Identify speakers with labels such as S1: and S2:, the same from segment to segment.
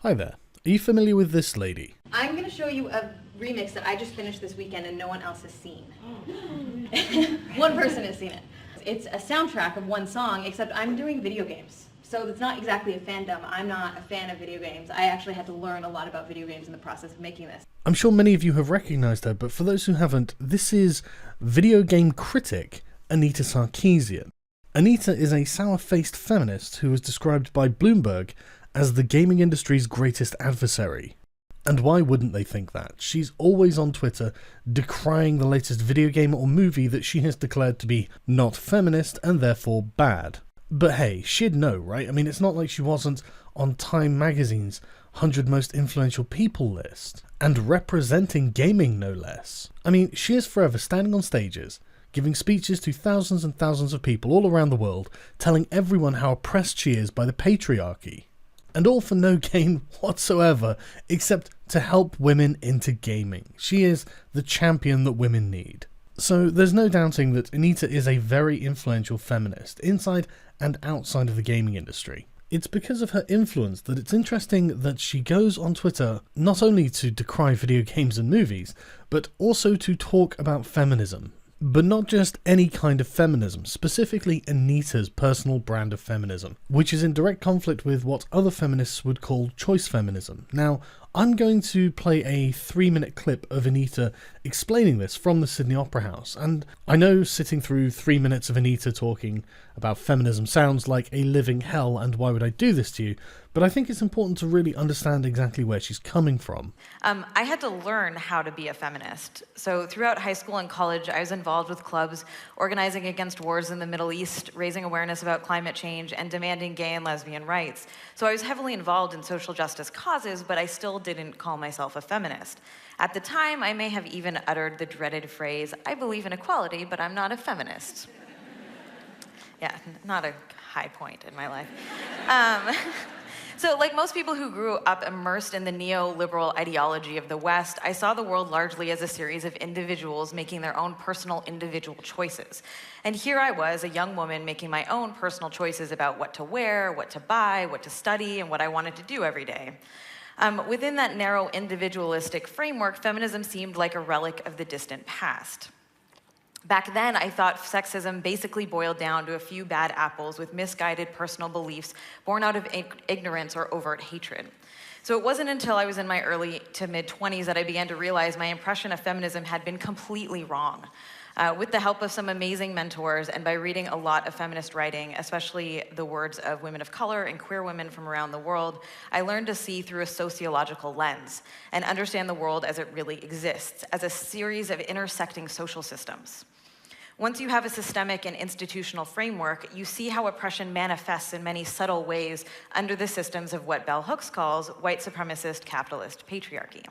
S1: Hi there. Are you familiar with this lady?
S2: I'm going to show you a remix that I just finished this weekend and no one else has seen. One person has seen it. It's a soundtrack of one song, except I'm doing video games. So it's not exactly a fandom. I'm not a fan of video games. I actually had to learn a lot about video games in the process of making this.
S1: I'm sure many of you have recognized her, but for those who haven't, this is video game critic Anita Sarkeesian. Anita is a sour-faced feminist who was described by Bloomberg as the gaming industry's greatest adversary. And why wouldn't they think that? She's always on Twitter decrying the latest video game or movie that she has declared to be not feminist and therefore bad. But hey, she'd know, right? I mean, it's not like she wasn't on Time magazine's 100 most influential people list, and representing gaming no less. I mean, she is forever standing on stages, giving speeches to thousands and thousands of people all around the world, telling everyone how oppressed she is by the patriarchy. And all for no gain whatsoever, except to help women into gaming. She is the champion that women need. So there's no doubting that Anita is a very influential feminist, inside and outside of the gaming industry. It's because of her influence that it's interesting that she goes on Twitter not only to decry video games and movies, but also to talk about feminism. But not just any kind of feminism, specifically Anita's personal brand of feminism, which is in direct conflict with what other feminists would call choice feminism. Now, I'm going to play a 3-minute clip of Anita explaining this from the Sydney Opera House, and I know sitting through 3 minutes of Anita talking about feminism sounds like a living hell, and why would I do this to you? But I think it's important to really understand exactly where she's coming from.
S3: I had to learn how to be a feminist. So throughout high school and college, I was involved with clubs, organizing against wars in the Middle East, raising awareness about climate change, and demanding gay and lesbian rights. So I was heavily involved in social justice causes, but I still didn't call myself a feminist. At the time, I may have even uttered the dreaded phrase, "I believe in equality, but I'm not a feminist." Yeah, not a high point in my life. So like most people who grew up immersed in the neoliberal ideology of the West, I saw the world largely as a series of individuals making their own personal individual choices. And here I was, a young woman making my own personal choices about what to wear, what to buy, what to study, and what I wanted to do every day. Within that narrow individualistic framework, feminism seemed like a relic of the distant past. Back then, I thought sexism basically boiled down to a few bad apples with misguided personal beliefs born out of ignorance or overt hatred. So it wasn't until I was in my early to mid-20s that I began to realize my impression of feminism had been completely wrong. With the help of some amazing mentors and by reading a lot of feminist writing, especially the words of women of color and queer women from around the world, I learned to see through a sociological lens and understand the world as it really exists, as a series of intersecting social systems. Once you have a systemic and institutional framework, you see how oppression manifests in many subtle ways under the systems of what Bell Hooks calls white supremacist capitalist patriarchy.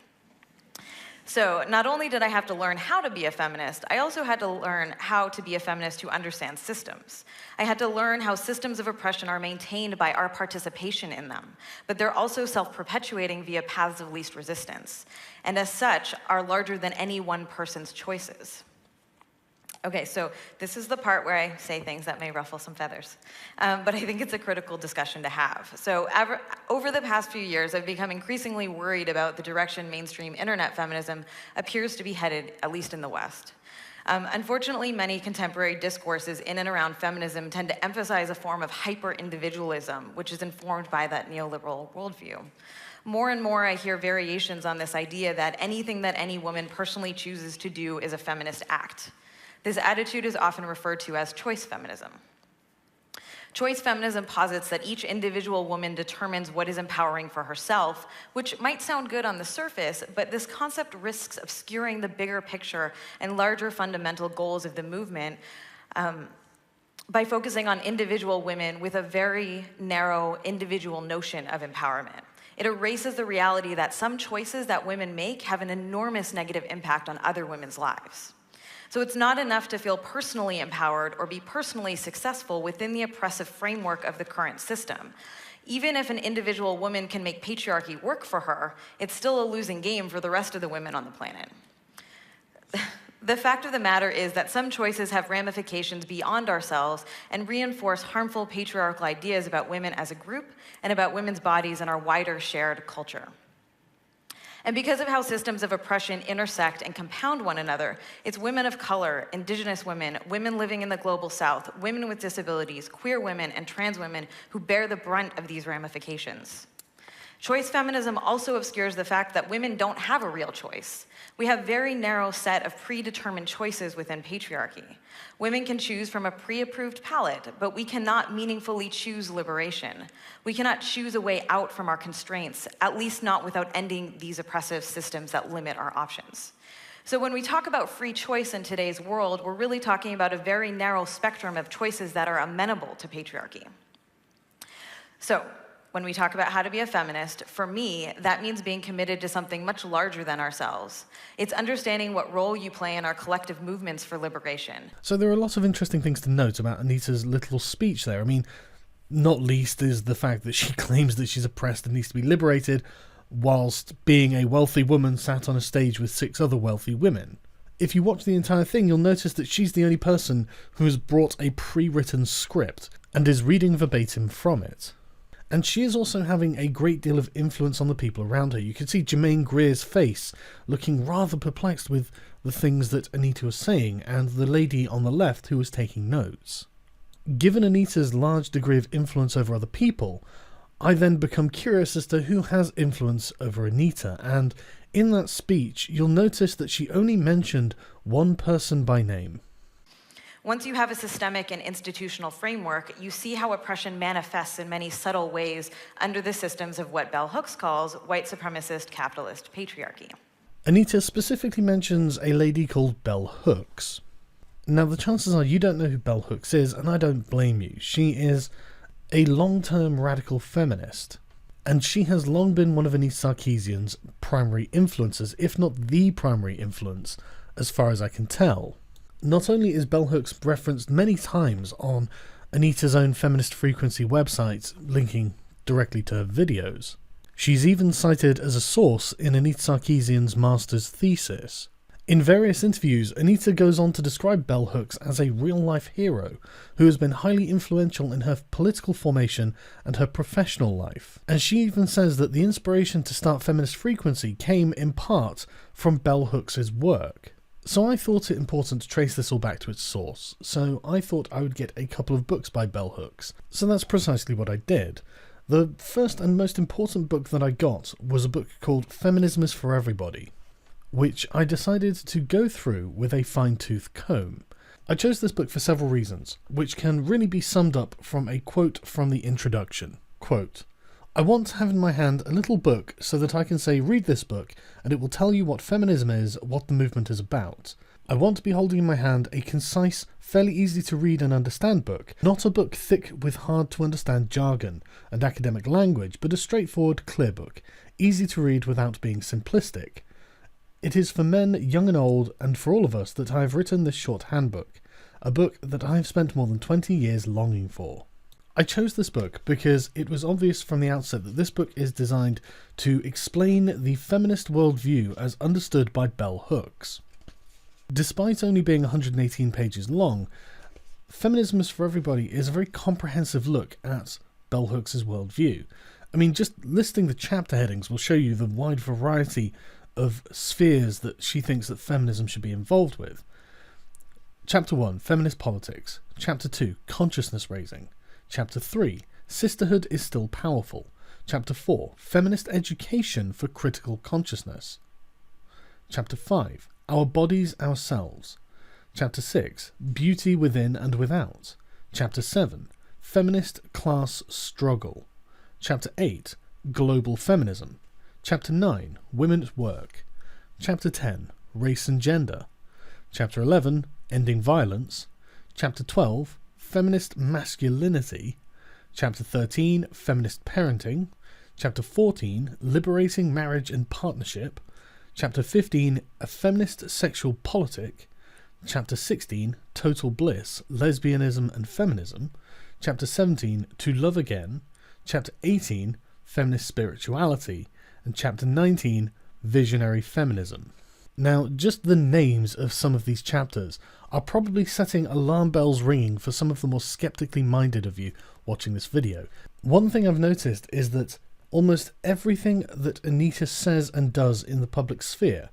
S3: So not only did I have to learn how to be a feminist, I also had to learn how to be a feminist who understands systems. I had to learn how systems of oppression are maintained by our participation in them, but they're also self-perpetuating via paths of least resistance, and as such, are larger than any one person's choices. Okay, so this is the part where I say things that may ruffle some feathers, but I think it's a critical discussion to have. So over the past few years, I've become increasingly worried about the direction mainstream internet feminism appears to be headed, at least in the West. Unfortunately, many contemporary discourses in and around feminism tend to emphasize a form of hyper-individualism, which is informed by that neoliberal worldview. More and more, I hear variations on this idea that anything that any woman personally chooses to do is a feminist act. This attitude is often referred to as choice feminism. Choice feminism posits that each individual woman determines what is empowering for herself, which might sound good on the surface, but this concept risks obscuring the bigger picture and larger fundamental goals of the movement by focusing on individual women with a very narrow individual notion of empowerment. It erases the reality that some choices that women make have an enormous negative impact on other women's lives. So it's not enough to feel personally empowered or be personally successful within the oppressive framework of the current system. Even if an individual woman can make patriarchy work for her, it's still a losing game for the rest of the women on the planet. The fact of the matter is that some choices have ramifications beyond ourselves and reinforce harmful patriarchal ideas about women as a group and about women's bodies and our wider shared culture. And because of how systems of oppression intersect and compound one another, it's women of color, indigenous women, women living in the global south, women with disabilities, queer women, and trans women who bear the brunt of these ramifications. Choice feminism also obscures the fact that women don't have a real choice. We have a very narrow set of predetermined choices within patriarchy. Women can choose from a pre-approved palette, but we cannot meaningfully choose liberation. We cannot choose a way out from our constraints, at least not without ending these oppressive systems that limit our options. So when we talk about free choice in today's world, we're really talking about a very narrow spectrum of choices that are amenable to patriarchy. So, when we talk about how to be a feminist, for me, that means being committed to something much larger than ourselves. It's understanding what role you play in our collective movements for liberation.
S1: So there are a lot of interesting things to note about Anita's little speech there. I mean, not least is the fact that she claims that she's oppressed and needs to be liberated, whilst being a wealthy woman sat on a stage with 6 other wealthy women. If you watch the entire thing, you'll notice that she's the only person who has brought a pre-written script and is reading verbatim from it. And she is also having a great deal of influence on the people around her. You can see Jermaine Greer's face looking rather perplexed with the things that Anita was saying, and the lady on the left who was taking notes. Given Anita's large degree of influence over other people, I then become curious as to who has influence over Anita, and in that speech you'll notice that she only mentioned one person by name.
S3: Once you have a systemic and institutional framework, you see how oppression manifests in many subtle ways under the systems of what Bell Hooks calls white supremacist capitalist patriarchy.
S1: Anita specifically mentions a lady called Bell Hooks. Now, the chances are you don't know who Bell Hooks is, and I don't blame you. She is a long-term radical feminist, and she has long been one of Anita Sarkeesian's primary influences, if not the primary influence, as far as I can tell. Not only is Bell Hooks referenced many times on Anita's own Feminist Frequency website, linking directly to her videos, she's even cited as a source in Anita Sarkeesian's master's thesis. In various interviews, Anita goes on to describe Bell Hooks as a real-life hero who has been highly influential in her political formation and her professional life. And she even says that the inspiration to start Feminist Frequency came in part from Bell Hooks' work. So I thought it important to trace this all back to its source, so I thought I would get a couple of books by Bell Hooks. So that's precisely what I did. The first and most important book that I got was a book called Feminism is for Everybody, which I decided to go through with a fine-tooth comb. I chose this book for several reasons, which can really be summed up from a quote from the introduction. Quote, "I want to have in my hand a little book so that I can say, read this book, and it will tell you what feminism is, what the movement is about. I want to be holding in my hand a concise, fairly easy to read and understand book, not a book thick with hard to understand jargon and academic language, but a straightforward, clear book, easy to read without being simplistic. It is for men, young and old, and for all of us that I have written this short handbook, a book that I have spent more than 20 years longing for." I chose this book because it was obvious from the outset that this book is designed to explain the feminist worldview as understood by Bell Hooks. Despite only being 118 pages long, Feminism is for Everybody is a very comprehensive look at Bell Hooks' worldview. I mean, just listing the chapter headings will show you the wide variety of spheres that she thinks that feminism should be involved with. Chapter 1, Feminist Politics. Chapter 2, Consciousness Raising. Chapter 3, Sisterhood is Still Powerful. Chapter 4, Feminist Education for Critical Consciousness. Chapter 5, Our Bodies, Ourselves. Chapter 6, Beauty Within and Without. Chapter 7, Feminist Class Struggle. Chapter 8, Global Feminism. Chapter 9, Women at Work. Chapter 10, Race and Gender. Chapter 11, Ending Violence. Chapter 12, Feminist Masculinity. Chapter 13, Feminist Parenting. Chapter 14, Liberating Marriage and Partnership. Chapter 15, A Feminist Sexual Politic. Chapter 16, Total Bliss, Lesbianism and Feminism. Chapter 17, To Love Again. Chapter 18, Feminist Spirituality. And Chapter 19, Visionary Feminism. Now, just the names of some of these chapters are probably setting alarm bells ringing for some of the more skeptically minded of you watching this video. One thing I've noticed is that almost everything that Anita says and does in the public sphere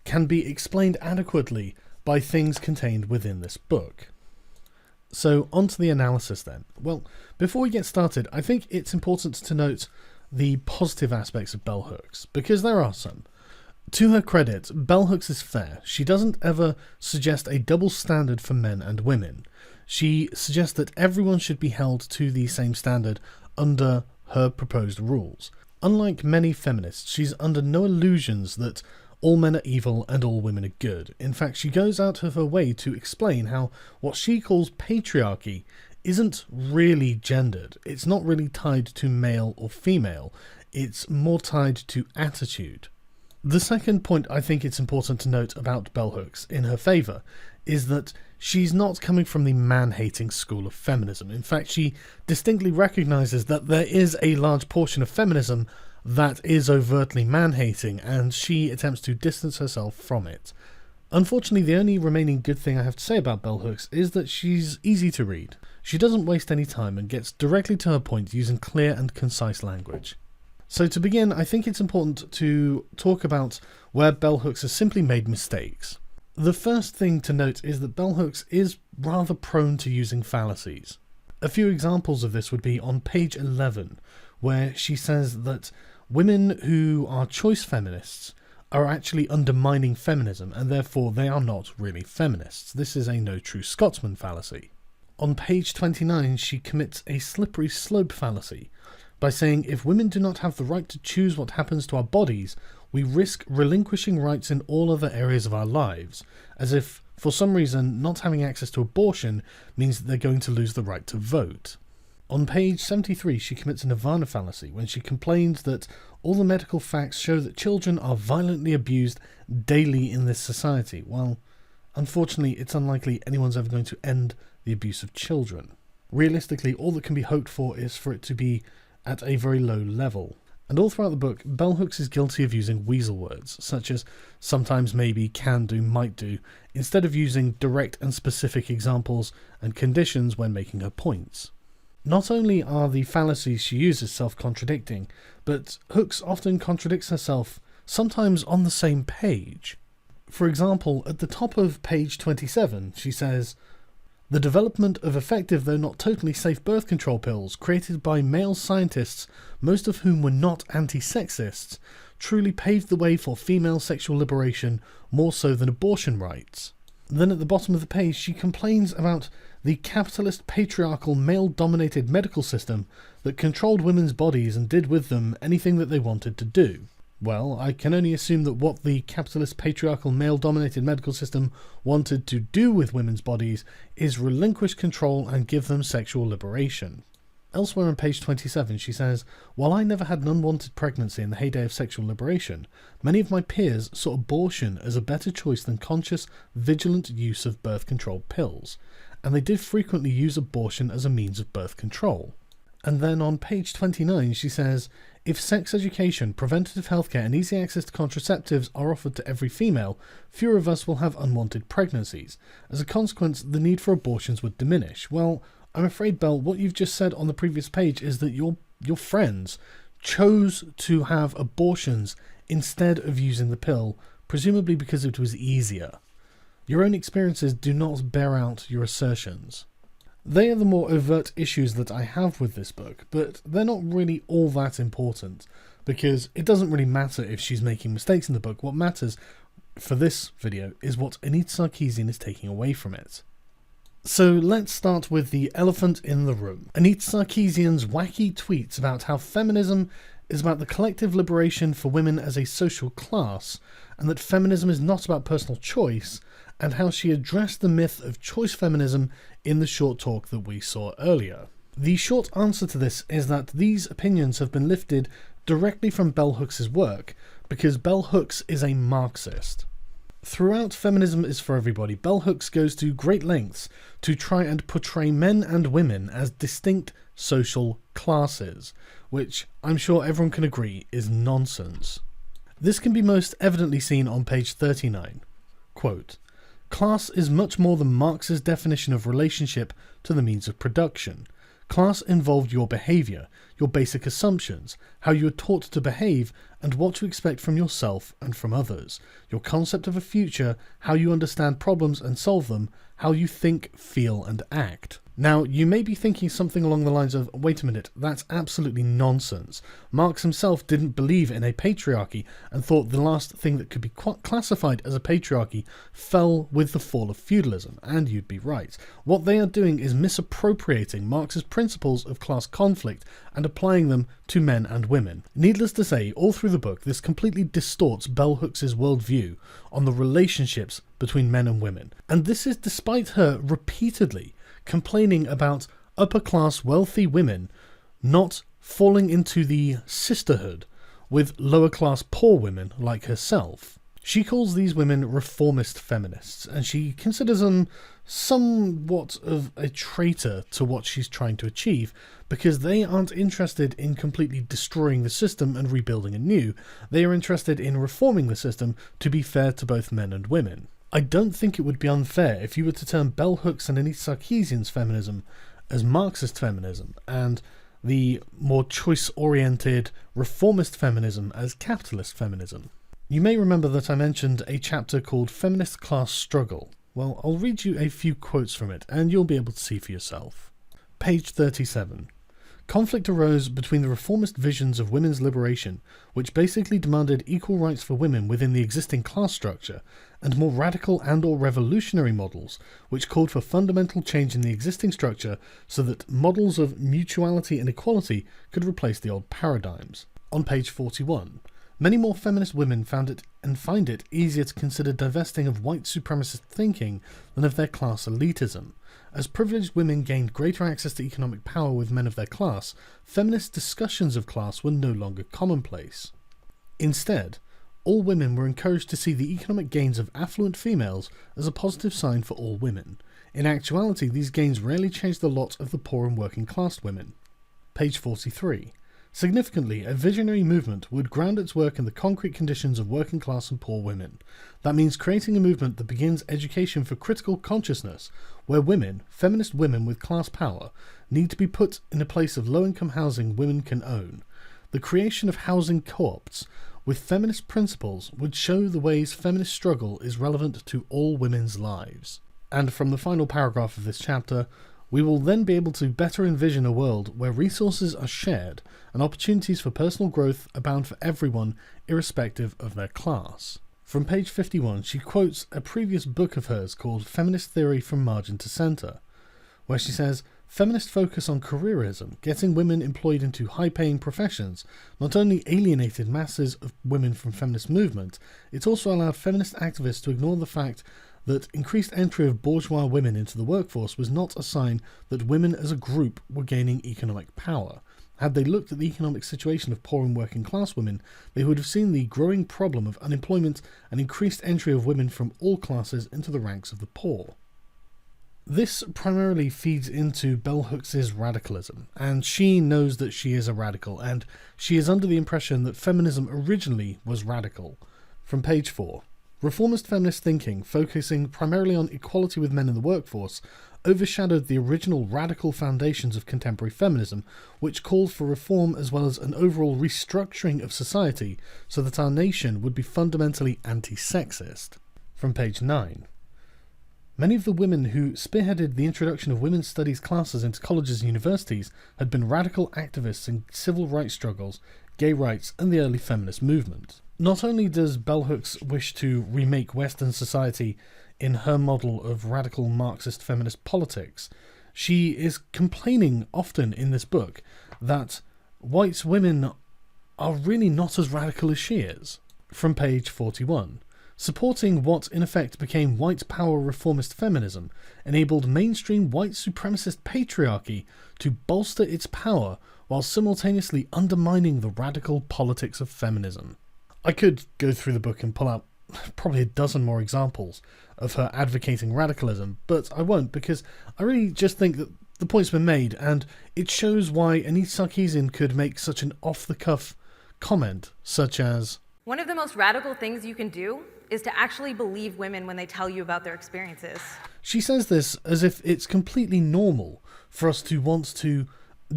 S1: can be explained adequately by things contained within this book. So, on to the analysis then. Well, before we get started, I think it's important to note the positive aspects of bell hooks, because there are some. To her credit, bell hooks is fair. She doesn't ever suggest a double standard for men and women. She suggests that everyone should be held to the same standard under her proposed rules. Unlike many feminists, she's under no illusions that all men are evil and all women are good. In fact, she goes out of her way to explain how what she calls patriarchy isn't really gendered. It's not really tied to male or female. It's more tied to attitude. The second point I think it's important to note about bell hooks in her favour is that she's not coming from the man-hating school of feminism. In fact, she distinctly recognises that there is a large portion of feminism that is overtly man-hating, and she attempts to distance herself from it. Unfortunately, the only remaining good thing I have to say about bell hooks is that she's easy to read. She doesn't waste any time and gets directly to her point using clear and concise language. So to begin, I think it's important to talk about where bell hooks have simply made mistakes. The first thing to note is that bell hooks is rather prone to using fallacies. A few examples of this would be on page 11, where she says that women who are choice feminists are actually undermining feminism, and therefore they are not really feminists. This is a no true Scotsman fallacy. On page 29, she commits a slippery slope fallacy by saying if women do not have the right to choose what happens to our bodies, we risk relinquishing rights in all other areas of our lives, as if, for some reason, not having access to abortion means that they're going to lose the right to vote. On page 73, she commits a nirvana fallacy when she complains that all the medical facts show that children are violently abused daily in this society. Well, unfortunately, it's unlikely anyone's ever going to end the abuse of children. Realistically, all that can be hoped for is for it to be at a very low level. And all throughout the book, bell hooks is guilty of using weasel words, such as sometimes, maybe, can do, might do, instead of using direct and specific examples and conditions when making her points. Not only are the fallacies she uses self-contradicting, but Hooks often contradicts herself, sometimes on the same page. For example, at the top of page 27, she says, "The development of effective though not totally safe birth control pills created by male scientists, most of whom were not anti-sexists, truly paved the way for female sexual liberation more so than abortion rights." Then at the bottom of the page she complains about the capitalist patriarchal male-dominated medical system that controlled women's bodies and did with them anything that they wanted to do. Well, I can only assume that what the capitalist patriarchal male-dominated medical system wanted to do with women's bodies is relinquish control and give them sexual liberation. Elsewhere on page 27 she says, "While I never had an unwanted pregnancy in the heyday of sexual liberation, many of my peers saw abortion as a better choice than conscious, vigilant use of birth control pills, and they did frequently use abortion as a means of birth control." And then on page 29 she says, "If sex education, preventative healthcare and easy access to contraceptives are offered to every female, fewer of us will have unwanted pregnancies. As a consequence, the need for abortions would diminish." Well, I'm afraid, Belle, what you've just said on the previous page is that your friends chose to have abortions instead of using the pill, presumably because it was easier. Your own experiences do not bear out your assertions. They are the more overt issues that I have with this book, but they're not really all that important, because it doesn't really matter if she's making mistakes in the book. What matters for this video is what Anita Sarkeesian is taking away from it. So let's start with the elephant in the room. Anita Sarkeesian's wacky tweets about how feminism is about the collective liberation for women as a social class, and that feminism is not about personal choice, and how she addressed the myth of choice feminism in the short talk that we saw earlier. The short answer to this is that these opinions have been lifted directly from bell hooks' work, because bell hooks is a Marxist. Throughout Feminism is for Everybody, bell hooks goes to great lengths to try and portray men and women as distinct social classes, which I'm sure everyone can agree is nonsense. This can be most evidently seen on page 39. Quote, "Class is much more than Marx's definition of relationship to the means of production. Class involved your behaviour, your basic assumptions, how you are taught to behave, and what to expect from yourself and from others, your concept of a future, how you understand problems and solve them, how you think, feel, and act." Now, you may be thinking something along the lines of, wait a minute, that's absolutely nonsense. Marx himself didn't believe in a patriarchy and thought the last thing that could be classified as a patriarchy fell with the fall of feudalism, and you'd be right. What they are doing is misappropriating Marx's principles of class conflict and applying them to men and women. Needless to say, all through the book, this completely distorts bell hooks' worldview on the relationships between men and women. And this is despite her repeatedly complaining about upper-class wealthy women not falling into the sisterhood with lower-class poor women like herself. She calls these women reformist feminists, and she considers them somewhat of a traitor to what she's trying to achieve, because they aren't interested in completely destroying the system and rebuilding anew. They are interested in reforming the system to be fair to both men and women. I don't think it would be unfair if you were to term bell hooks and Anita Sarkeesian's feminism as Marxist feminism, and the more choice-oriented reformist feminism as capitalist feminism. You may remember that I mentioned a chapter called Feminist Class Struggle. Well, I'll read you a few quotes from it, and you'll be able to see for yourself. Page 37. Conflict arose between the reformist visions of women's liberation, which basically demanded equal rights for women within the existing class structure, and more radical and/or revolutionary models, which called for fundamental change in the existing structure so that models of mutuality and equality could replace the old paradigms. On page 41, many more feminist women find it easier to consider divesting of white supremacist thinking than of their class elitism. As privileged women gained greater access to economic power with men of their class, feminist discussions of class were no longer commonplace. Instead, all women were encouraged to see the economic gains of affluent females as a positive sign for all women. In actuality, these gains rarely changed the lot of the poor and working class women. Page 43. Significantly, a visionary movement would ground its work in the concrete conditions of working class and poor women. That means creating a movement that begins education for critical consciousness, where women, feminist women with class power, need to be put in a place of low-income housing women can own. The creation of housing co-ops with feminist principles would show the ways feminist struggle is relevant to all women's lives. And from the final paragraph of this chapter, we will then be able to better envision a world where resources are shared and opportunities for personal growth abound for everyone, irrespective of their class. From page 51, she quotes a previous book of hers called Feminist Theory from Margin to Centre, where she says, "Feminist focus on careerism, getting women employed into high-paying professions, not only alienated masses of women from feminist movement, it also allowed feminist activists to ignore the fact that increased entry of bourgeois women into the workforce was not a sign that women as a group were gaining economic power. Had they looked at the economic situation of poor and working class women, they would have seen the growing problem of unemployment and increased entry of women from all classes into the ranks of the poor." This primarily feeds into bell hooks' radicalism, and she knows that she is a radical, and she is under the impression that feminism originally was radical. From page 4. Reformist feminist thinking, focusing primarily on equality with men in the workforce, overshadowed the original radical foundations of contemporary feminism, which called for reform as well as an overall restructuring of society so that our nation would be fundamentally anti-sexist. From page 9. Many of the women who spearheaded the introduction of women's studies classes into colleges and universities had been radical activists in civil rights struggles, gay rights, and the early feminist movement. Not only does bell hooks wish to remake Western society in her model of radical Marxist feminist politics, she is complaining often in this book that white women are really not as radical as she is. From page 41. Supporting what in effect became white power reformist feminism enabled mainstream white supremacist patriarchy to bolster its power while simultaneously undermining the radical politics of feminism. I could go through the book and pull out probably a dozen more examples of her advocating radicalism, but I won't, because I really just think that the point's been made, and it shows why Anita Sarkeesian could make such an off-the-cuff comment, such as,
S4: One of the most radical things you can do is to actually believe women when they tell you about their experiences.
S1: She says this as if it's completely normal for us to want to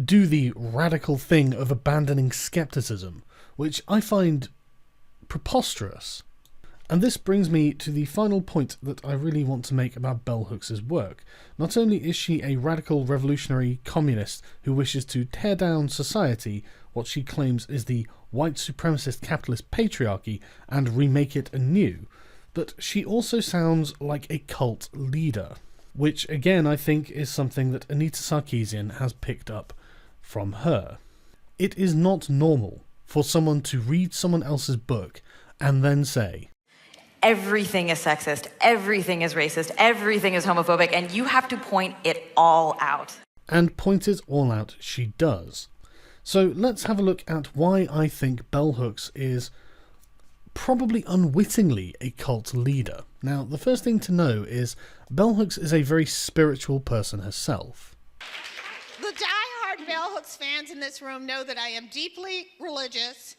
S1: do the radical thing of abandoning skepticism, which I find preposterous. And this brings me to the final point that I really want to make about bell hooks' work. Not only is she a radical revolutionary communist who wishes to tear down society, what she claims is the white supremacist capitalist patriarchy, and remake it anew, but she also sounds like a cult leader, which again I think is something that Anita Sarkeesian has picked up from her. It is not normal for someone to read someone else's book and then say,
S3: everything is sexist, everything is racist, everything is homophobic, and you have to point it all out.
S1: And point it all out she does. So let's have a look at why I think bell hooks is probably unwittingly a cult leader. Now, the first thing to know is bell hooks is a very spiritual person herself.
S5: The die-hard bell hooks fans in this room know that I am deeply religious,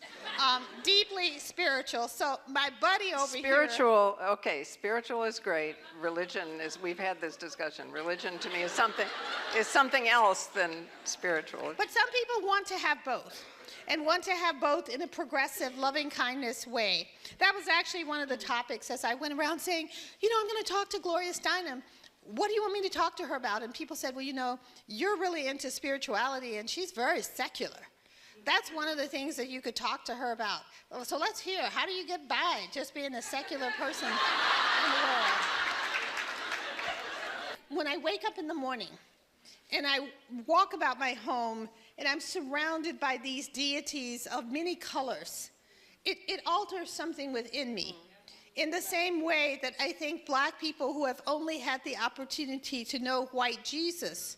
S5: deeply spiritual. So my buddy over
S6: Spiritual, okay, spiritual is great. Religion is, we've had this discussion. Religion to me is something else than spiritual.
S5: But some people want to have both, and want to have both in a progressive, loving-kindness way. That was actually one of the topics as I went around saying, you know, I'm going to talk to Gloria Steinem. What do you want me to talk to her about? And people said, well, you know, you're really into spirituality, and she's very secular. That's one of the things that you could talk to her about. So let's hear, how do you get by just being a secular person in the world? When I wake up in the morning and I walk about my home and I'm surrounded by these deities of many colors, it alters something within me. In the same way that I think black people who have only had the opportunity to know white Jesus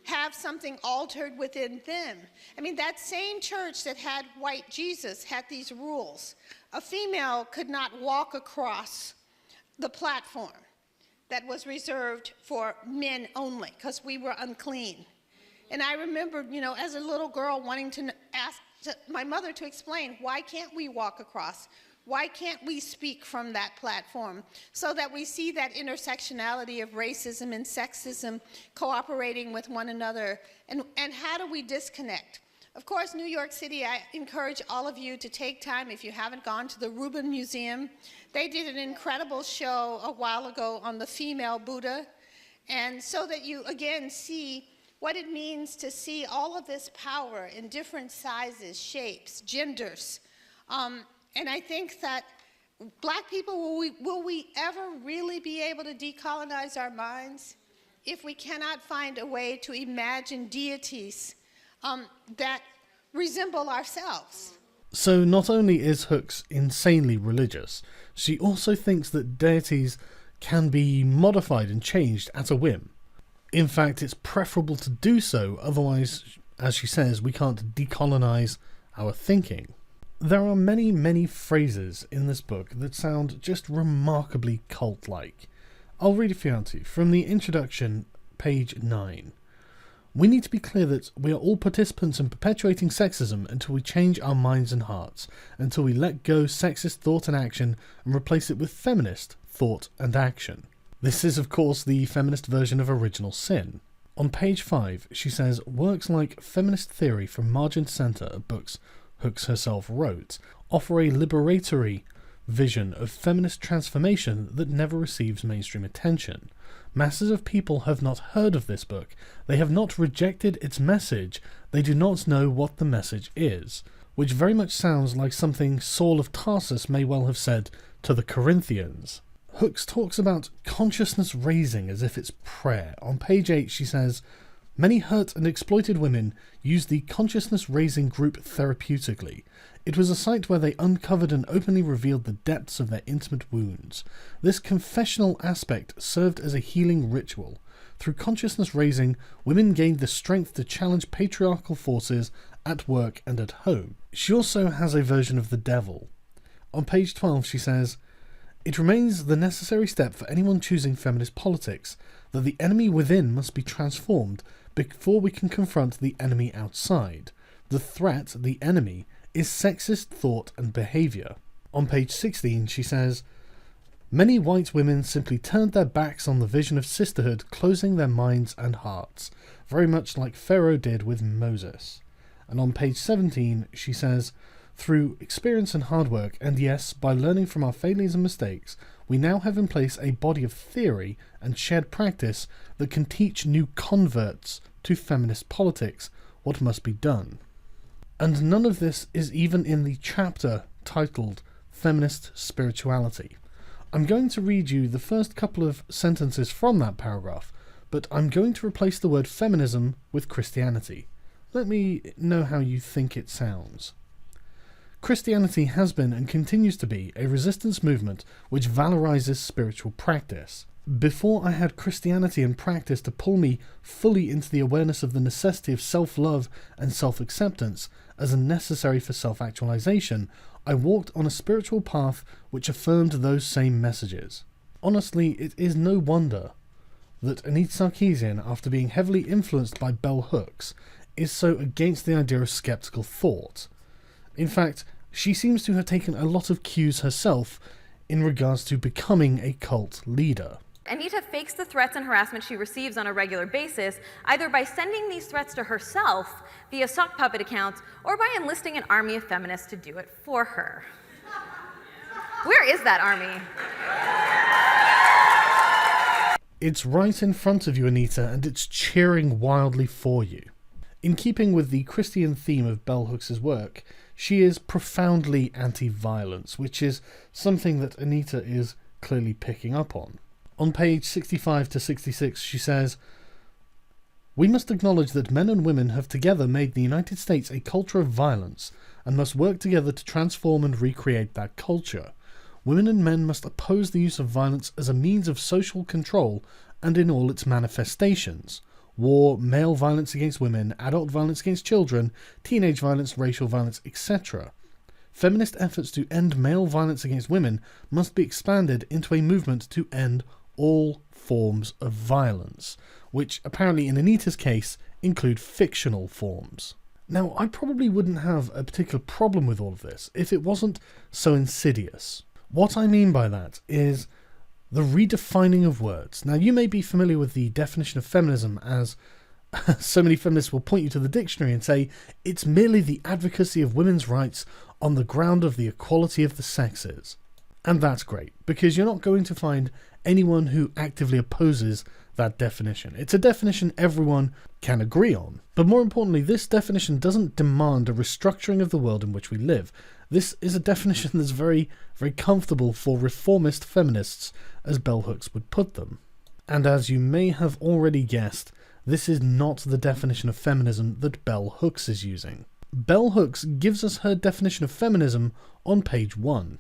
S5: have something altered within them. I mean, that same church that had white Jesus had these rules. A female could not walk across the platform that was reserved for men only, because we were unclean. And I remember, you know, as a little girl wanting to ask my mother to explain, why can't we walk across? Why can't we speak from that platform so that we see that intersectionality of racism and sexism cooperating with one another? And how do we disconnect? Of course, New York City, I encourage all of you to take time, if you haven't gone to the Rubin Museum. They did an incredible show a while ago on the female Buddha. And so that you, again, see what it means to see all of this power in different sizes, shapes, genders. And I think that black people, will we ever really be able to decolonize our minds if we cannot find a way to imagine deities that resemble ourselves?
S1: So not only is Hooks insanely religious, she also thinks that deities can be modified and changed at a whim. In fact, it's preferable to do so, otherwise, as she says, we can't decolonize our thinking. There are many, many phrases in this book that sound just remarkably cult-like. I'll read a few out to you. From the introduction, page 9. We need to be clear that we are all participants in perpetuating sexism until we change our minds and hearts, until we let go sexist thought and action and replace it with feminist thought and action. This is, of course, the feminist version of Original Sin. On page 5, she says, works like Feminist Theory from Margin Center, books Hooks herself wrote, offer a liberatory vision of feminist transformation that never receives mainstream attention. Masses of people have not heard of this book. They have not rejected its message. They do not know what the message is, which very much sounds like something Saul of Tarsus may well have said to the Corinthians. Hooks talks about consciousness raising as if it's prayer. On page 8 she says, many hurt and exploited women use the consciousness-raising group therapeutically. It was a site where they uncovered and openly revealed the depths of their intimate wounds. This confessional aspect served as a healing ritual. Through consciousness-raising, women gained the strength to challenge patriarchal forces at work and at home. She also has a version of the devil. On page 12 she says, it remains the necessary step for anyone choosing feminist politics that the enemy within must be transformed before we can confront the enemy outside. The threat, the enemy, is sexist thought and behaviour. On page 16, she says, "Many white women simply turned their backs on the vision of sisterhood, closing their minds and hearts, very much like Pharaoh did with Moses." And on page 17, she says, "Through experience and hard work, and yes, by learning from our failures and mistakes, we now have in place a body of theory and shared practice that can teach new converts to feminist politics what must be done." And none of this is even in the chapter titled Feminist Spirituality. I'm going to read you the first couple of sentences from that paragraph, but I'm going to replace the word feminism with Christianity. Let me know how you think it sounds. "Christianity has been and continues to be a resistance movement which valorizes spiritual practice. Before I had Christianity and practice to pull me fully into the awareness of the necessity of self-love and self-acceptance as necessary for self-actualization, I walked on a spiritual path which affirmed those same messages." Honestly, it is no wonder that Anita Sarkeesian, after being heavily influenced by bell hooks, is so against the idea of skeptical thought. In fact, she seems to have taken a lot of cues herself in regards to becoming a cult leader.
S4: Anita fakes the threats and harassment she receives on a regular basis, either by sending these threats to herself via sock puppet accounts, or by enlisting an army of feminists to do it for her. Where is that army?
S1: It's right in front of you, Anita, and it's cheering wildly for you. In keeping with the Christian theme of bell hooks' work, she is profoundly anti-violence, which is something that Anita is clearly picking up on. On page 65 to 66, she says, "We must acknowledge that men and women have together made the United States a culture of violence and must work together to transform and recreate that culture. Women and men must oppose the use of violence as a means of social control and in all its manifestations: war, male violence against women, adult violence against children, teenage violence, racial violence, etc. Feminist efforts to end male violence against women must be expanded into a movement to end all forms of violence, which apparently in Anita's case include fictional forms." Now, I probably wouldn't have a particular problem with all of this if it wasn't so insidious. What I mean by that is the redefining of words. Now, you may be familiar with the definition of feminism as so many feminists will point you to the dictionary and say it's merely the advocacy of women's rights on the ground of the equality of the sexes. And that's great, because you're not going to find anyone who actively opposes that definition. It's a definition everyone can agree on. But more importantly, this definition doesn't demand a restructuring of the world in which we live. This is a definition that's very, very comfortable for reformist feminists, as bell hooks would put them. And as you may have already guessed, this is not the definition of feminism that bell hooks is using. Bell hooks gives us her definition of feminism on page 1.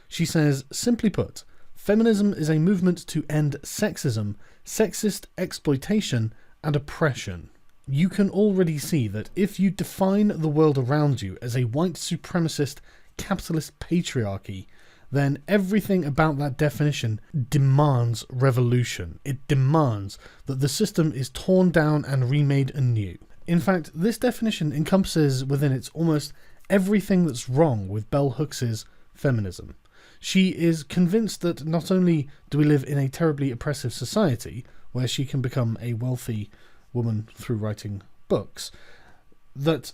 S1: She says, simply put, feminism is a movement to end sexism, sexist exploitation, and oppression. You can already see that if you define the world around you as a white supremacist capitalist patriarchy, then everything about that definition demands revolution. It demands that the system is torn down and remade anew. In fact, this definition encompasses within it almost everything that's wrong with bell hooks' feminism. She is convinced that not only do we live in a terribly oppressive society, where she can become a wealthy woman through writing books, that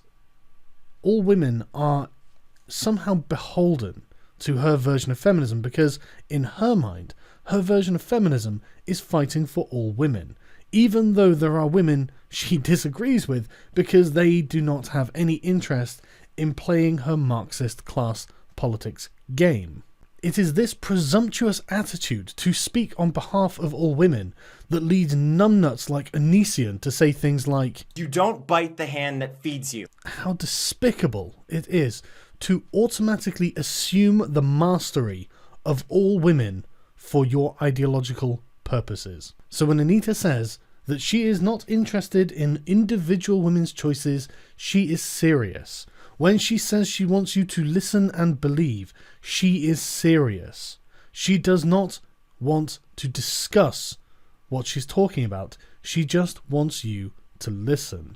S1: all women are somehow beholden to her version of feminism, because in her mind, her version of feminism is fighting for all women, even though there are women she disagrees with because they do not have any interest in playing her Marxist class politics game. It is this presumptuous attitude to speak on behalf of all women that leads numbnuts like Onision to say things like,
S7: "You don't bite the hand that feeds you."
S1: How despicable it is to automatically assume the mastery of all women for your ideological purposes. So when Anita says that she is not interested in individual women's choices, she is serious. When she says she wants you to listen and believe, she is serious. She does not want to discuss what she's talking about. She just wants you to listen.